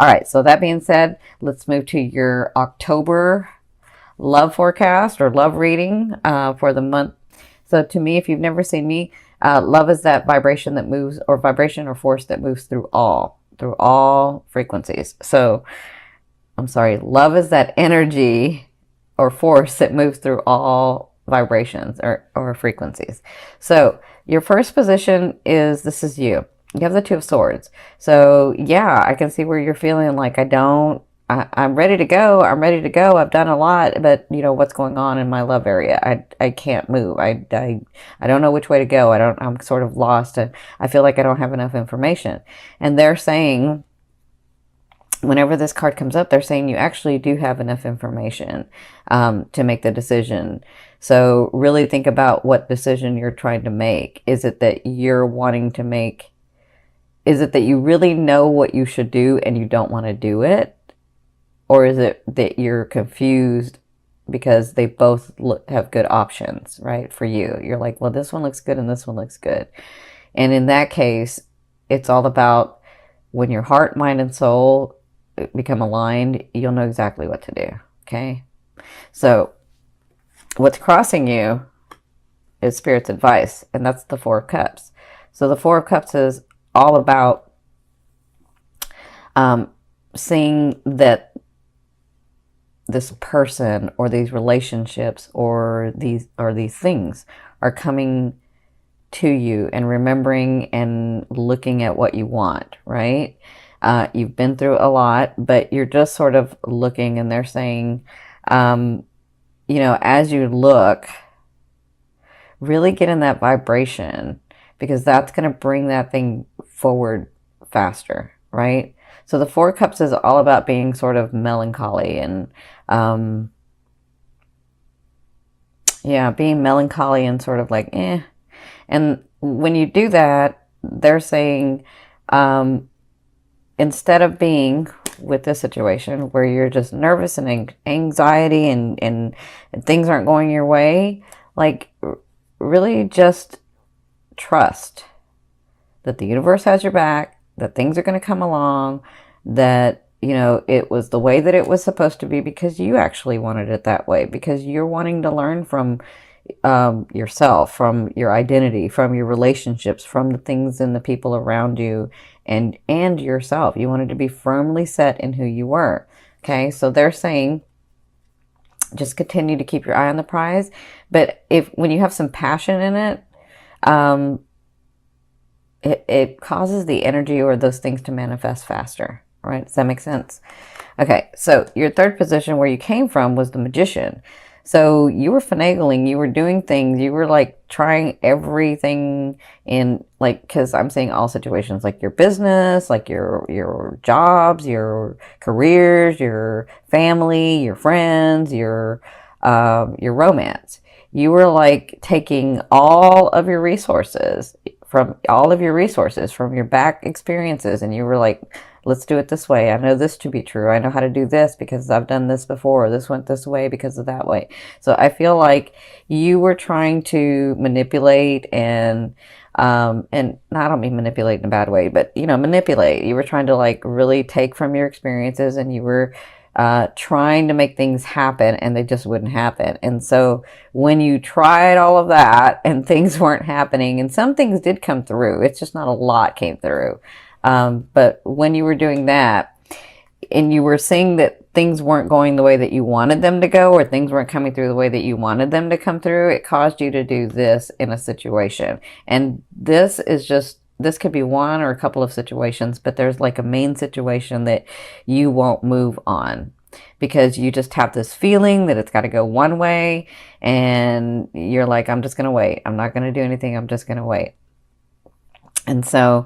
All right, so that being said, let's move to your October love forecast or love reading for the month. So to me, if you've never seen me, love is that vibration that moves, or vibration or force that moves through all frequencies. So I'm sorry, love is that energy or force that moves through all vibrations or frequencies. So your first position is, this is you. You have the Two of Swords. So yeah, I can see where you're feeling like I'm ready to go. I'm ready to go. I've done a lot, but you know what's going on in my love area. I can't move. I don't know which way to go. I'm sort of lost. I feel like I don't have enough information. And they're saying, whenever this card comes up, they're saying you actually do have enough information to make the decision. So really think about what decision you're trying to make. Is it that you're wanting to make, is it that you really know what you should do and you don't want to do it? Or is it that you're confused because they both have good options, right, for you? You're like, well, this one looks good and this one looks good. And in that case, it's all about when your heart, mind, and soul become aligned, you'll know exactly what to do, okay? So what's crossing you is Spirit's advice, and that's the Four of Cups. So the Four of Cups is all about seeing that this person or these relationships or these things are coming to you, and remembering and looking at what you want, right? You've been through a lot, but you're just sort of looking, and they're saying, you know, as you look, really get in that vibration, because that's going to bring that thing forward faster, right? So the Four of Cups is all about being sort of melancholy and, yeah, being melancholy and sort of like, eh. And when you do that, they're saying, instead of being with this situation where you're just nervous and anxiety and things aren't going your way, like really just trust that the universe has your back, that things are going to come along, that, you know, it was the way that it was supposed to be because you actually wanted it that way, because you're wanting to learn from yourself, from your identity, from your relationships, from the things and the people around you, and yourself. You wanted to be firmly set in who you were. Okay, so they're saying just continue to keep your eye on the prize, but when you have some passion in it, it causes the energy or those things to manifest faster, right? Does that make sense? Okay, so your third position where you came from was the Magician. So you were finagling, you were doing things, you were like trying everything in, like, because I'm saying all situations, like your business, like your jobs, your careers, your family, your friends, your romance. You were like taking all of your resources from your back experiences, and you were like, let's do it this way. I know this to be true. I know how to do this because I've done this before. This went this way because of that way. So I feel like you were trying to manipulate and I don't mean manipulate in a bad way, but, you know, manipulate. You were trying to like really take from your experiences, and you were trying to make things happen, and they just wouldn't happen. And so when you tried all of that and things weren't happening, and some things did come through, it's just not a lot came through. But when you were doing that and you were seeing that things weren't going the way that you wanted them to go, or things weren't coming through the way that you wanted them to come through, it caused you to do this in a situation. And this could be one or a couple of situations, but there's like a main situation that you won't move on because you just have this feeling that it's got to go one way, and you're like, I'm just going to wait. I'm not going to do anything. I'm just going to wait. And so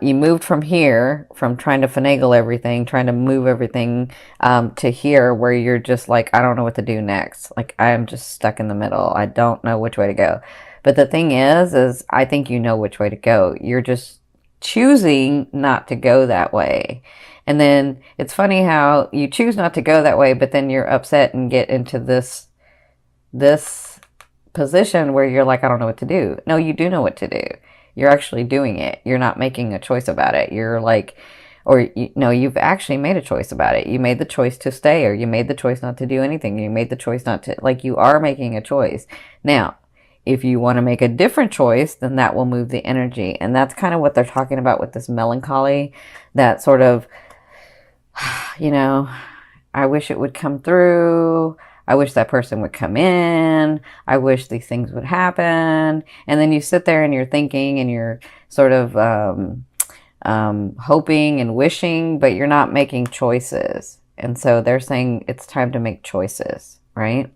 you moved from here, from trying to finagle everything, trying to move everything to here, where you're just like, I don't know what to do next. Like, I'm just stuck in the middle. I don't know which way to go. But the thing is I think you know which way to go. You're just choosing not to go that way. And then it's funny how you choose not to go that way, but then you're upset and get into this position where you're like, I don't know what to do. No, you do know what to do. You're actually doing it. You're not making a choice about it. You're like, or you've actually made a choice about it. You made the choice to stay, or you made the choice not to do anything. You made the choice not to, like, you are making a choice. Now, if you want to make a different choice, then that will move the energy. And that's kind of what they're talking about with this melancholy, that sort of, I wish it would come through. I wish that person would come in. I wish these things would happen. And then you sit there and you're thinking and you're sort of hoping and wishing, but you're not making choices. And so they're saying it's time to make choices, right?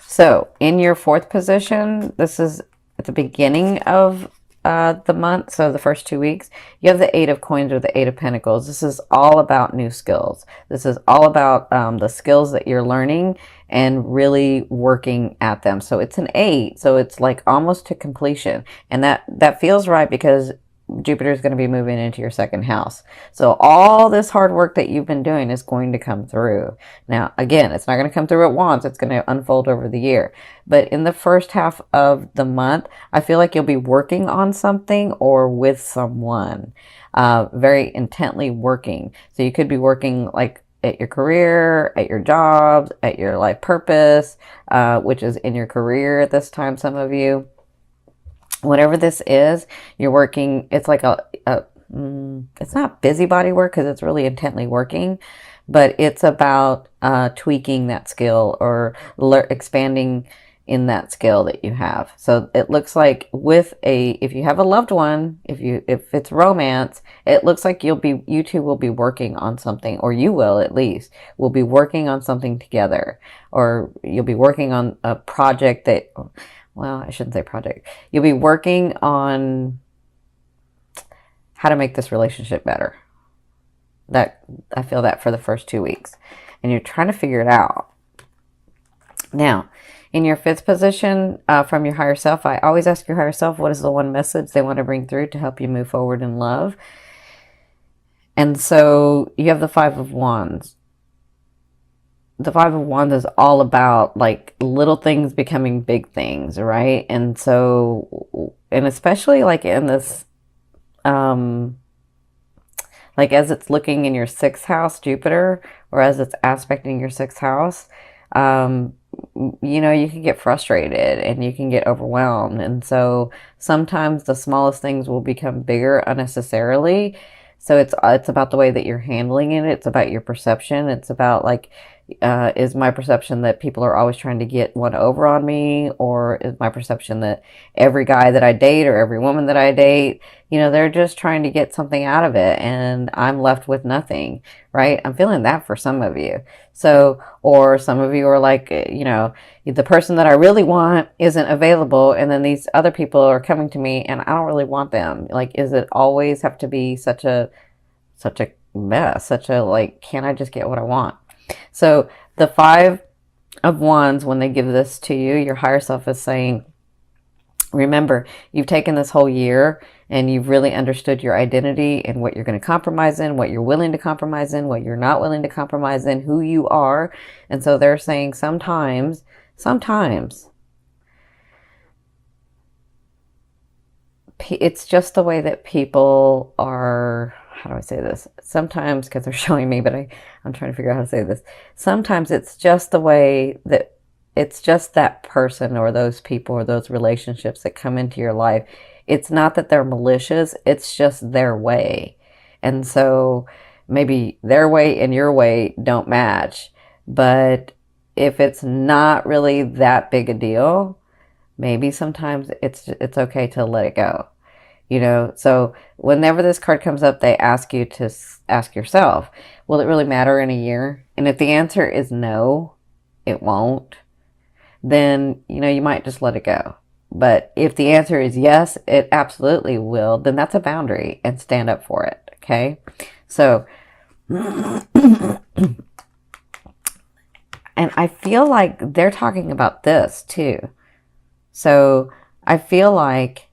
So in your fourth position, this is at the beginning of the month, so the first 2 weeks, you have the Eight of Coins or the Eight of Pentacles. This is all about new skills. This is all about the skills that you're learning and really working at them. So it's an 8, so it's like almost to completion. And that feels right because Jupiter is going to be moving into your second house. So all this hard work that you've been doing is going to come through. Now, again, it's not going to come through at once. It's going to unfold over the year. But in the first half of the month, I feel like you'll be working on something or with someone, very intently working. So you could be working like at your career, at your jobs, at your life purpose, which is in your career at this time, some of you. Whatever this is, you're working, it's like it's not busybody work because it's really intently working, but it's about tweaking that skill or expanding in that skill that you have. So it looks like if you have a loved one, if it's romance, it looks like you two will be working on something, or you will at least, will be working on something together, or you'll be working on a project that, well, I shouldn't say project. You'll be working on how to make this relationship better. I feel that for the first 2 weeks. And you're trying to figure it out. Now, in your fifth position, from your higher self, I always ask your higher self, what is the one message they want to bring through to help you move forward in love? And so you have the Five of Wands. The Five of Wands is all about like little things becoming big things, right? And so, and especially like in this, like as it's looking in your sixth house, Jupiter, or as it's aspecting your sixth house, you can get frustrated and you can get overwhelmed. And so sometimes the smallest things will become bigger unnecessarily. So it's about the way that you're handling it. It's about your perception. It's about like, is my perception that people are always trying to get one over on me? Or is my perception that every guy that I date or every woman that I date, they're just trying to get something out of it and I'm left with nothing, right? I'm feeling that for some of you. So, or some of you are like, the person that I really want isn't available, and then these other people are coming to me and I don't really want them. Like, is it always have to be such a mess, like, can't I just get what I want? So the Five of Wands, when they give this to you, your higher self is saying, remember, you've taken this whole year and you've really understood your identity and what you're going to compromise in, what you're willing to compromise in, what you're not willing to compromise in, who you are. And so they're saying sometimes it's just the way that people are. How do I say this? Sometimes, because they're showing me, but I'm trying to figure out how to say this. Sometimes it's just the way that it's just that person or those people or those relationships that come into your life. It's not that they're malicious. It's just their way. And so maybe their way and your way don't match. But if it's not really that big a deal, maybe sometimes it's okay to let it go. So whenever this card comes up, they ask you to ask yourself, will it really matter in a year? And if the answer is no, it won't, then, you might just let it go. But if the answer is yes, it absolutely will, then that's a boundary and stand up for it. Okay. So, and I feel like they're talking about this too. So I feel like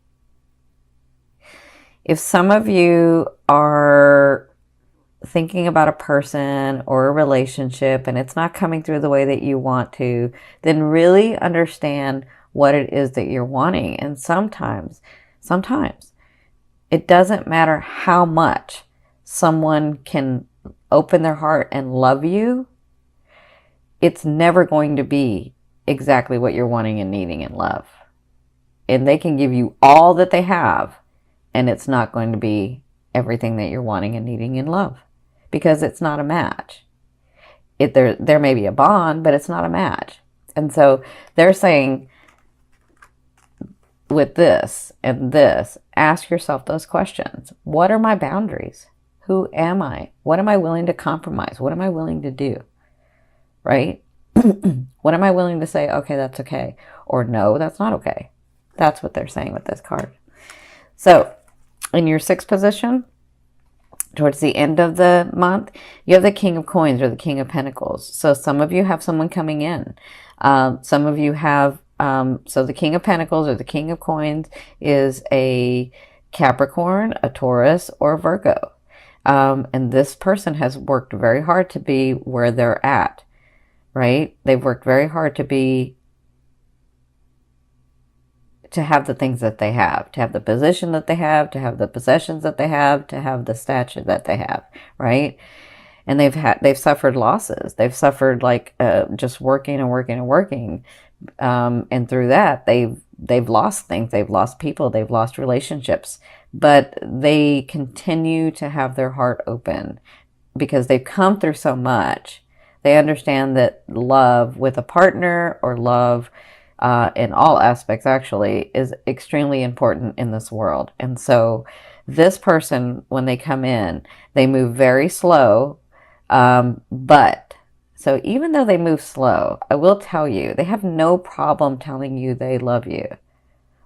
if some of you are thinking about a person or a relationship and it's not coming through the way that you want to, then really understand what it is that you're wanting. And sometimes it doesn't matter how much someone can open their heart and love you, it's never going to be exactly what you're wanting and needing in love. And they can give you all that they have, and it's not going to be everything that you're wanting and needing in love, because it's not a match. There may be a bond, but it's not a match. And so they're saying, with this and this, ask yourself those questions. What are my boundaries? Who am I? What am I willing to compromise? What am I willing to do? Right? What am I willing to say, okay, that's okay, or no, that's not okay? That's what they're saying with this card. So in your 6th position, towards the end of the month, you have the King of Coins or the King of Pentacles. So some of you have someone coming in. Some of you have, so the King of Pentacles or the King of Coins is a Capricorn, a Taurus, or a Virgo. And this person has worked very hard to be where they're at, right? They've worked very hard to have the things that they have, to have the position that they have, to have the possessions that they have, to have the stature that they have, right? And they've suffered losses. They've suffered like just working and working and working, and through that they've lost things. They've lost people. They've lost relationships, but they continue to have their heart open because they've come through so much. They understand that love with a partner, or love in all aspects actually, is extremely important in this world. And so this person, when they come in, they move very slow, but so even though they move slow, I will tell you, they have no problem telling you they love you.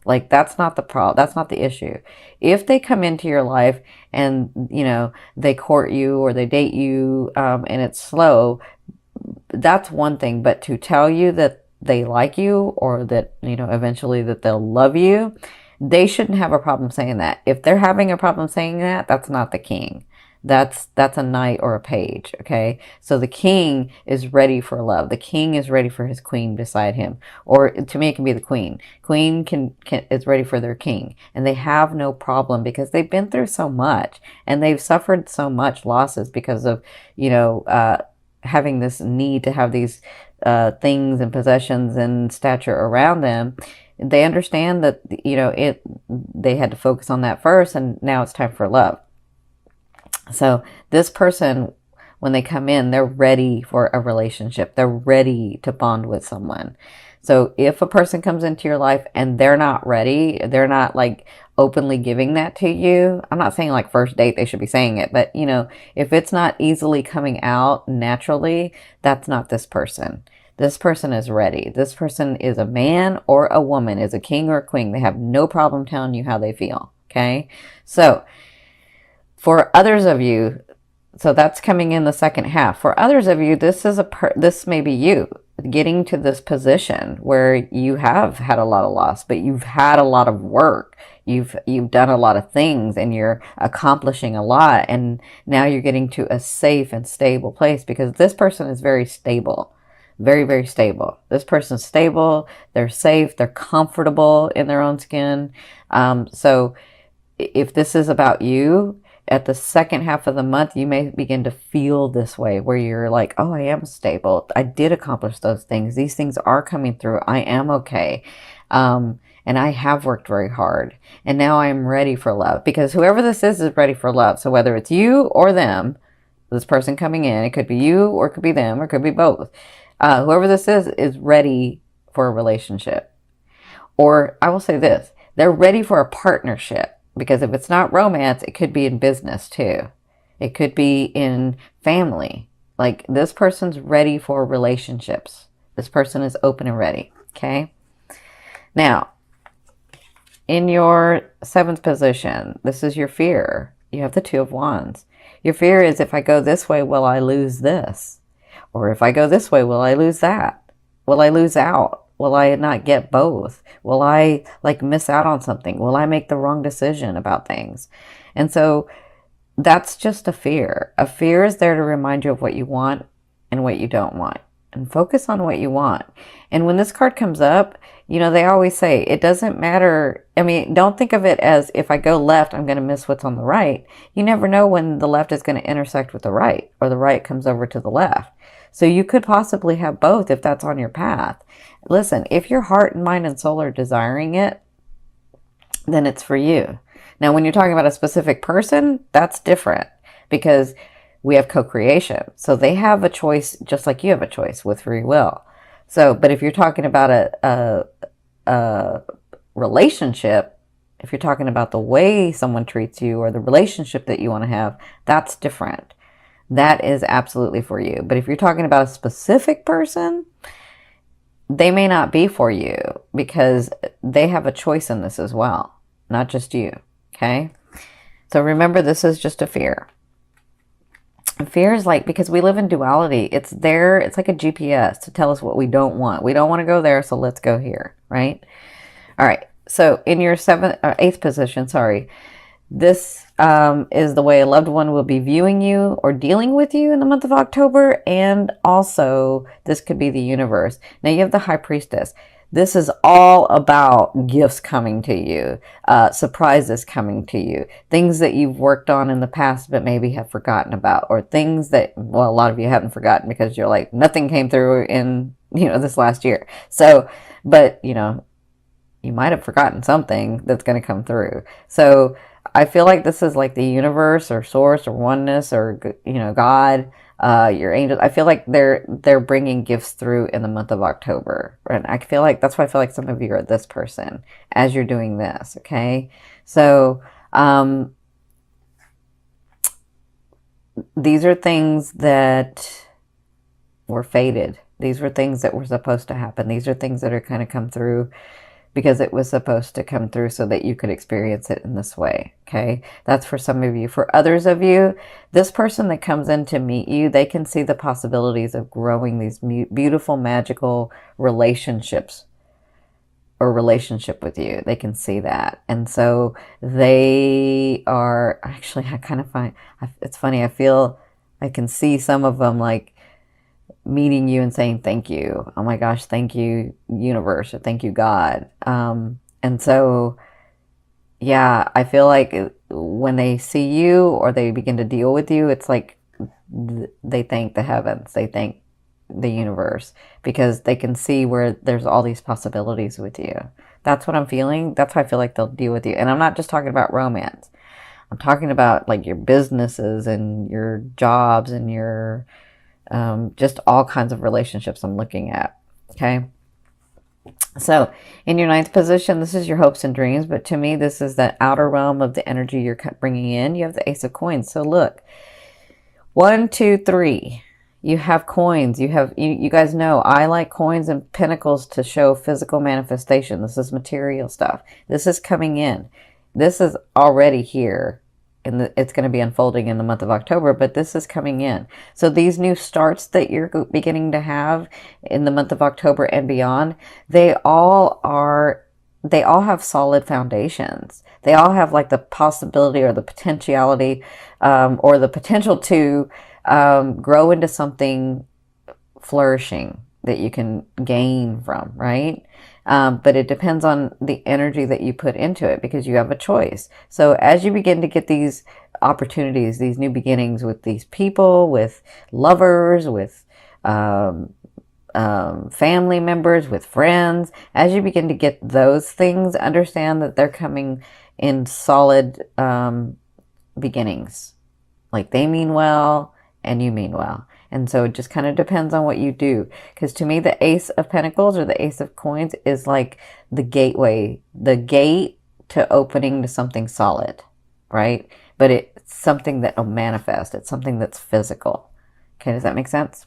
Like, that's not the problem. That's not the issue. If they come into your life and, you know, they court you or they date you, and it's slow, that's one thing. But to tell you that they like you, or that, you know, eventually that they'll love you, they shouldn't have a problem saying that. If they're having a problem saying that, that's not the king. That's a knight or a page, okay? So the king is ready for love. The king is ready for his queen beside him. Or to me, it can be the queen. Queen is ready for their king. And they have no problem because they've been through so much. And they've suffered so much losses because of, you know, having this need to have these things and possessions and stature around them. They understand that, you know, they had to focus on that first, and now it's time for love. So this person, when they come in, they're ready for a relationship. They're ready to bond with someone. So if a person comes into your life and they're not ready, they're not like openly giving that to you. I'm not saying like first date they should be saying it, but you know, if it's not easily coming out naturally, that's not this person. This person is ready. This person is a man or a woman, is a king or a queen. They have no problem telling you how they feel. Okay. So for others of you, so that's coming in the second half. For others of you, this may be you getting to this position where you have had a lot of loss, but you've had a lot of work. You've done a lot of things, and you're accomplishing a lot, and now you're getting to a safe and stable place because this person is very stable. Very, very stable. This person's stable. They're safe. They're comfortable in their own skin. So if this is about you, at the second half of the month, you may begin to feel this way where you're like, oh, I am stable. I did accomplish those things. These things are coming through. I am okay. And I have worked very hard. And now I'm ready for love, because whoever this is ready for love. So whether it's you or them, this person coming in, it could be you or it could be them or it could be both. Whoever this is ready for a relationship. Or I will say this, they're ready for a partnership. Because if it's not romance, it could be in business too. It could be in family. Like, this person's ready for relationships. This person is open and ready. Okay. Now, in your 7th position, this is your fear. You have the 2 of Wands. Your fear is, if I go this way, will I lose this? Or if I go this way, will I lose that? Will I lose out? Will I not get both? Will I like miss out on something? Will I make the wrong decision about things? And so that's just a fear. A fear is there to remind you of what you want and what you don't want. and focus on what you want. And when this card comes up, you know, they always say it doesn't matter. I mean, don't think of it as if I go left, I'm going to miss what's on the right. You never know when the left is going to intersect with the right, or the right comes over to the left. So you could possibly have both if that's on your path. Listen, if your heart and mind and soul are desiring it, then it's for you. Now, when you're talking about a specific person, that's different, because we have co-creation. So they have a choice just like you have a choice with free will. So, but if you're talking about a relationship, if you're talking about the way someone treats you or the relationship that you want to have, that's different. That is absolutely for you. But if you're talking about a specific person, they may not be for you, because they have a choice in this as well, not just you. Okay? So remember, this is just a fear. Fear is like, because we live in duality, it's there, it's like a GPS to tell us what we don't want. We don't want to go there, so let's go here, right? All right, so in your eighth position, sorry, this is the way a loved one will be viewing you or dealing with you in the month of October, and also this could be the universe. Now you have the High Priestess. This is all about gifts coming to you, surprises coming to you, things that you've worked on in the past but maybe have forgotten about, or things that, well, a lot of you haven't forgotten because you're like, nothing came through in, you know, this last year. So, but, you know, you might have forgotten something that's going to come through. So I feel like this is like the universe or source or oneness or, you know, God, your angels. I feel like they're bringing gifts through in the month of October. And I feel like that's why I feel like some of you are this person as you're doing this. Okay. So, these are things that were fated. These were things that were supposed to happen. These are things that are kind of come through because it was supposed to come through so that you could experience it in this way. Okay. That's for some of you. For others of you, this person that comes in to meet you, they can see the possibilities of growing these beautiful, magical relationships or relationship with you. They can see that. And so they are actually, I kind of find, it's funny. I feel I can see some of them like meeting you and saying thank you. Oh my gosh, thank you, universe, or thank you, God. And so, yeah, I feel like when they see you or they begin to deal with you, it's like they thank the heavens, they thank the universe, because they can see where there's all these possibilities with you. That's what I'm feeling. That's how I feel like they'll deal with you. And I'm not just talking about romance. I'm talking about like your businesses and your jobs and your just all kinds of relationships I'm looking at. Okay. So in your ninth position, this is your hopes and dreams. But to me, this is the outer realm of the energy you're bringing in. You have the Ace of Coins. So look, 1, 2, 3. You have coins. You have, you guys know I like coins and pentacles to show physical manifestation. This is material stuff. This is coming in. This is already here. And it's going to be unfolding in the month of October, but this is coming in. So these new starts that you're beginning to have in the month of October and beyond, they all have solid foundations. They all have like the possibility or the potentiality, or the potential to grow into something flourishing that you can gain from, right? But it depends on the energy that you put into it, because you have a choice. So as you begin to get these opportunities, these new beginnings with these people, with lovers, with family members, with friends, as you begin to get those things, understand that they're coming in solid beginnings. Like they mean well and you mean well. And so it just kind of depends on what you do. Because to me, the Ace of Pentacles or the Ace of Coins is like the gateway, the gate to opening to something solid, right? But it's something that will manifest. It's something that's physical. Okay, does that make sense?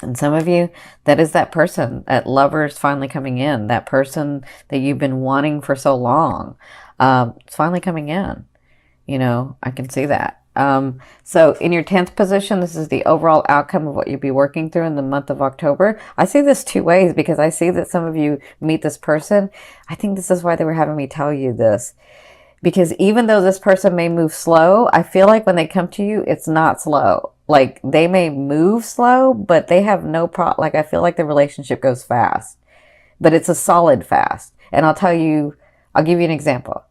And some of you, that is that person, that lover is finally coming in. That person that you've been wanting for so long. It's finally coming in. You know, I can see that. So in your 10th position, this is the overall outcome of what you'll be working through in the month of October. I see this two ways, because I see that some of you meet this person. I think this is why they were having me tell you this, because even though this person may move slow, I feel like when they come to you, it's not slow. Like, they may move slow, but they have no problem. Like, I feel like the relationship goes fast, but it's a solid fast. And I'll give you an example.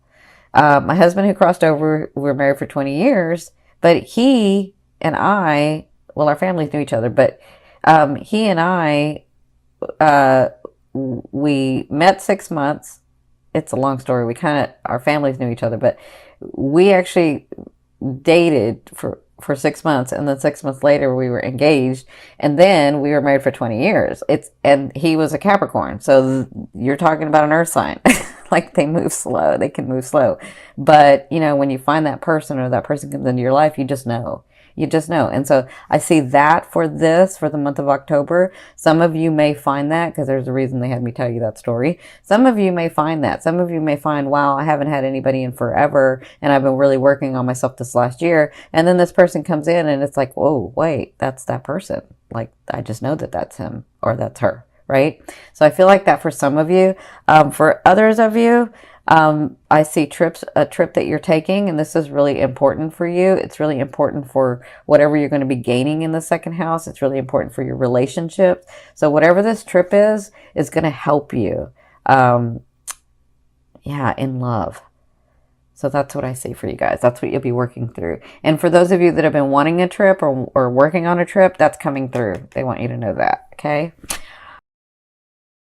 My husband who crossed over, we were married for 20 years, but he and I, well, our families knew each other, but he and I, we met 6 months. It's a long story. Our families knew each other, but we actually dated for 6 months, and then 6 months later we were engaged, and then we were married for 20 years. And he was a Capricorn, so you're talking about an earth sign. Like, they move slow. They can move slow. But, when you find that person, or that person comes into your life, you just know. You just know. And so I see that for the month of October. Some of you may find that, because there's a reason they had me tell you that story. Some of you may find that. Some of you may find, wow, I haven't had anybody in forever, and I've been really working on myself this last year. And then this person comes in, and it's like, whoa, wait, that's that person. Like, I just know that that's him or that's her, right? So I feel like that for some of you. For others of you, I see a trip that you're taking, and this is really important for you. It's really important for whatever you're going to be gaining in the second house. It's really important for your relationships. So whatever this trip is going to help you, in love. So that's what I see for you guys. That's what you'll be working through. And for those of you that have been wanting a trip or working on a trip, that's coming through. They want you to know that, okay?